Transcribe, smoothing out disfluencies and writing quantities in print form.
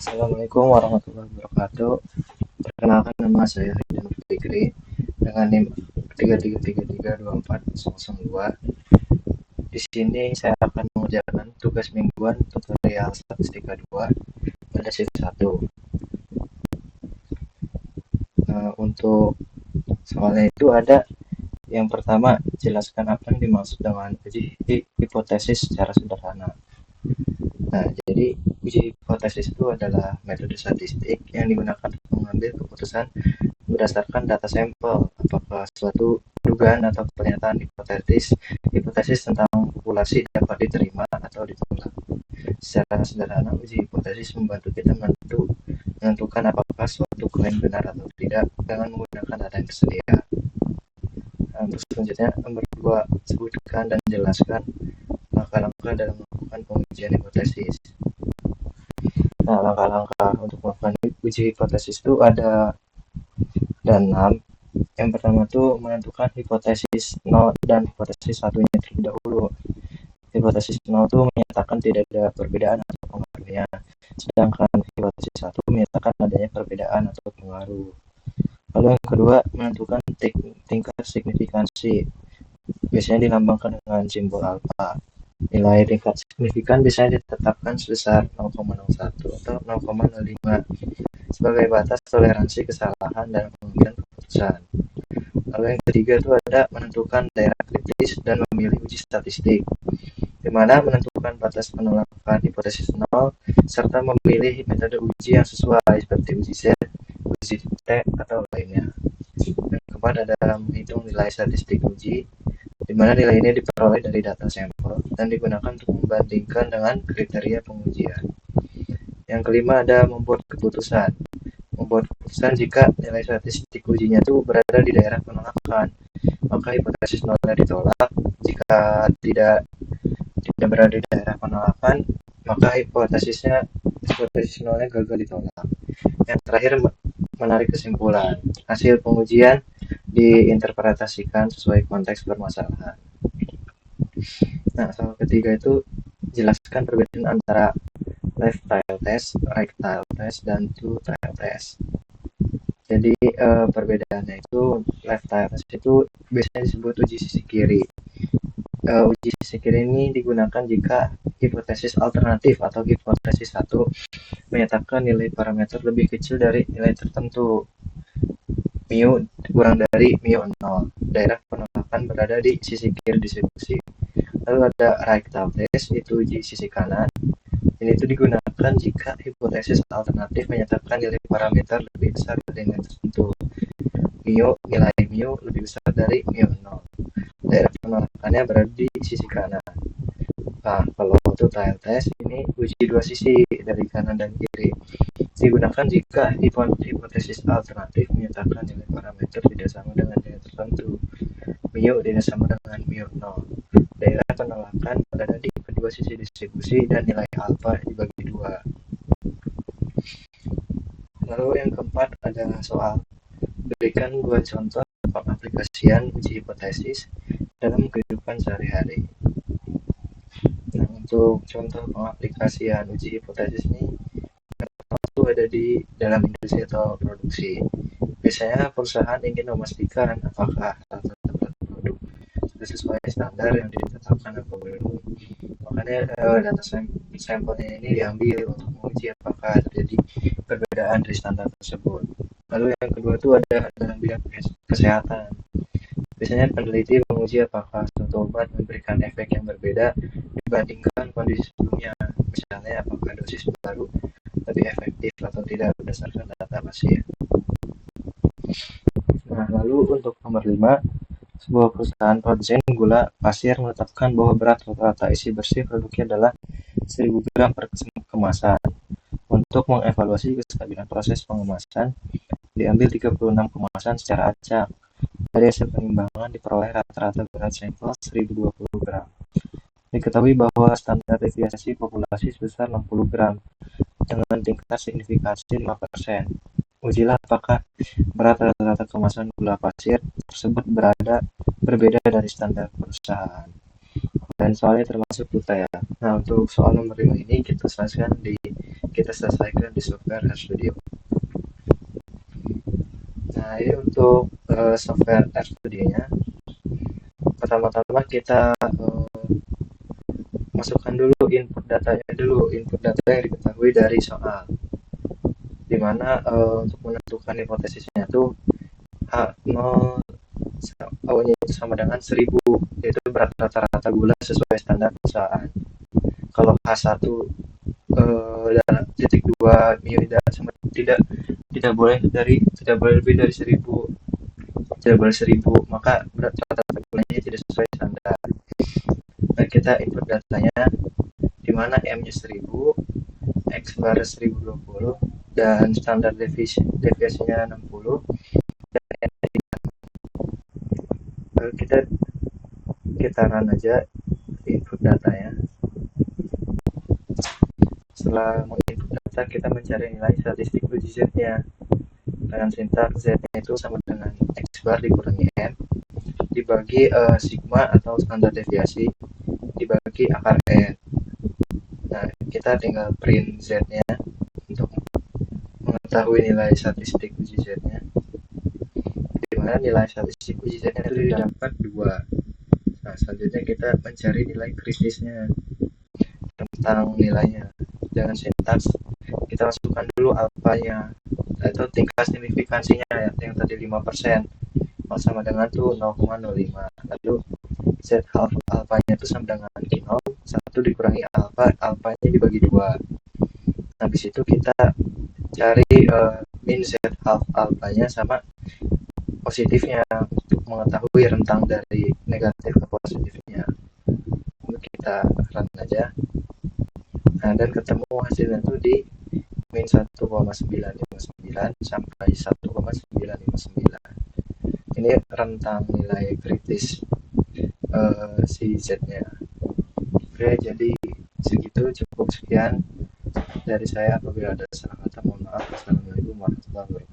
Assalamualaikum warahmatullahi wabarakatuh. Perkenalkan, nama saya Ridwan Fikri dengan NIM 33332402. Di sini saya akan mengerjakan tugas mingguan tutorial statistika 2 pada shift 1. Untuk soalnya itu ada yang pertama, jelaskan apa yang dimaksud dengan uji hipotesis secara sederhana. Nah, jadi uji hipotesis itu adalah metode statistik yang digunakan untuk mengambil keputusan berdasarkan data sampel apakah suatu dugaan atau pernyataan hipotesis tentang populasi dapat diterima atau ditolak. Secara sederhana, uji hipotesis membantu kita menentukan apakah suatu klaim benar atau tidak dengan menggunakan data yang tersedia. Untuk selanjutnya, nomor 2, sebutkan dan jelaskan langkah-langkah dalam melakukan pengujian hipotesis. Nah, langkah-langkah untuk melakukan uji hipotesis itu ada 6. Yang pertama tuh menentukan hipotesis 0 dan hipotesis 1-nya terlebih dahulu. Hipotesis 0 itu menyatakan tidak ada perbedaan atau pengaruhnya, sedangkan hipotesis 1 menyatakan adanya perbedaan atau pengaruh. Lalu yang kedua, menentukan tingkat signifikansi, biasanya dilambangkan dengan simbol alfa. Nilai tingkat signifikan biasanya ditetapkan sebesar 0,01 atau 0,05 sebagai batas toleransi kesalahan dalam pengambilan keputusan. Lalu yang ketiga itu ada menentukan daerah kritis dan memilih uji statistik, di mana menentukan batas penolakan hipotesis 0 serta memilih metode uji yang sesuai seperti uji Z, uji T, atau lainnya. Yang keempat ada menghitung nilai statistik uji, di mana nilai ini diperoleh dari data sampel dan digunakan untuk membandingkan dengan kriteria pengujian. Yang kelima ada membuat keputusan. Membuat keputusan jika nilai statistik ujinya itu berada di daerah penolakan, maka hipotesis 0 ditolak. Jika tidak berada di daerah penolakan, maka hipotesis 0 gagal ditolak. Yang terakhir, menarik kesimpulan. Hasil pengujian diinterpretasikan sesuai konteks permasalahan. Nah, soal ketiga itu jelaskan perbedaan antara left trial test, right trial test, dan two trial test. Jadi perbedaannya itu left trial test itu biasanya disebut uji sisi kiri. Uji sisi kiri ini digunakan jika hipotesis alternatif atau hipotesis 1 menyatakan nilai parameter lebih kecil dari nilai tertentu, mu kurang dari mu 0. Daerah penolakan berada di sisi kiri distribusi. Lalu ada right trial test, itu uji sisi kanan. Ini itu digunakan jika hipotesis alternatif menyatakan nilai parameter lebih besar dari nilai tertentu, nilai mu lebih besar dari mu 0. Daerah penolakannya berada di sisi kanan. Nah, kalau untuk trial test ini uji dua sisi dari kanan dan kiri. Digunakan jika hipotesis alternatif menyatakan nilai parameter tidak sama dengan nilai tertentu, mu tidak sama dengan mu 0. Daerah penolakan berada di kedua sisi distribusi dan nilai alfa dibagi 2. Lalu yang keempat adalah soal. Berikan 2 contoh pengaplikasian uji hipotesis dalam kehidupan sehari-hari. Nah, untuk contoh pengaplikasian uji hipotesis ini itu ada di dalam industri atau produksi. Biasanya perusahaan ingin memastikan apakah produk sudah sesuai standar yang ditetapkan atau belum. Makanya data sampelnya ini diambil untuk menguji apakah terjadi perbedaan dari standar tersebut. Lalu yang kedua itu ada dalam bidang kesehatan. Biasanya peneliti menguji apakah suatu obat memberikan efek yang berbeda dibandingkan kondisi sebelumnya. Misalnya apakah dosis baru lebih efektif atau tidak berdasarkan data pasien. Nah, lalu untuk nomor 5, sebuah perusahaan produsen gula pasir menetapkan bahwa berat rata-rata isi bersih produknya adalah 1000 gram per kemasan. Untuk mengevaluasi kestabilan proses pengemasan, diambil 36 kemasan secara acak. Dari hasil penimbangan diperoleh rata-rata berat sampel 1020 gram. Diketahui bahwa standar deviasi populasi sebesar 60 gram dengan tingkat signifikansi 5%. Ujilah apakah berat rata-rata kemasan gula pasir tersebut berbeda dari standar perusahaan. Dan soalnya termasuk UTR. Nah, untuk soal nomor 5 ini kita selesaikan di kita selesaikan di software RStudio. Nah, ini untuk software RStudio-nya. Pertama-tama kita masukkan dulu input datanya dulu, input data yang diketahui dari soal. Dimana untuk menentukan hipotesisnya itu H0 O-nya itu sama dengan 1000, yaitu berat rata-rata gula sesuai standar perusahaan. Kalau H1 dan titik 2 ml sama tidak boleh lebih dari 1000, tidak boleh 1000, maka berat rata-rata gulanya tidak sesuai standar. Nah, kita input datanya di mana M-nya 1000, X bar 1020, dan standar deviasinya 60. Lalu kita run aja input datanya. Setelah menginput data, kita mencari nilai statistik uji Z-nya dengan sintaks Z-nya itu sama dengan X bar dikurangi M dibagi sigma atau standar deviasi dibagi akar N. Nah, kita tinggal print Z-nya untuk mengetahui nilai statistik uji Z-nya. Dimana nilai statistik uji Z-nya itu didapat 2. Nah, selanjutnya kita mencari nilai kritisnya tentang nilainya. Dengan sintaks kita masukkan dulu alfanya atau tingkat signifikansinya yang tadi 5%, sama dengan tuh 0,05. Lalu Z half alfanya itu sama dengan Q0, 1 dikurangi alfanya dibagi 2. Habis itu kita cari min Z half alfanya sama positifnya untuk mengetahui rentang dari negatif ke positifnya. Lalu kita run aja. Nah, dan ketemu hasilnya itu di min 1,959 sampai 1,959. Ini rentang nilai kritis si Z-nya. Oke, jadi segitu, cukup sekian dari saya. Apabila ada salah kata mohon maaf. Assalamualaikum warahmatullahi wabarakatuh.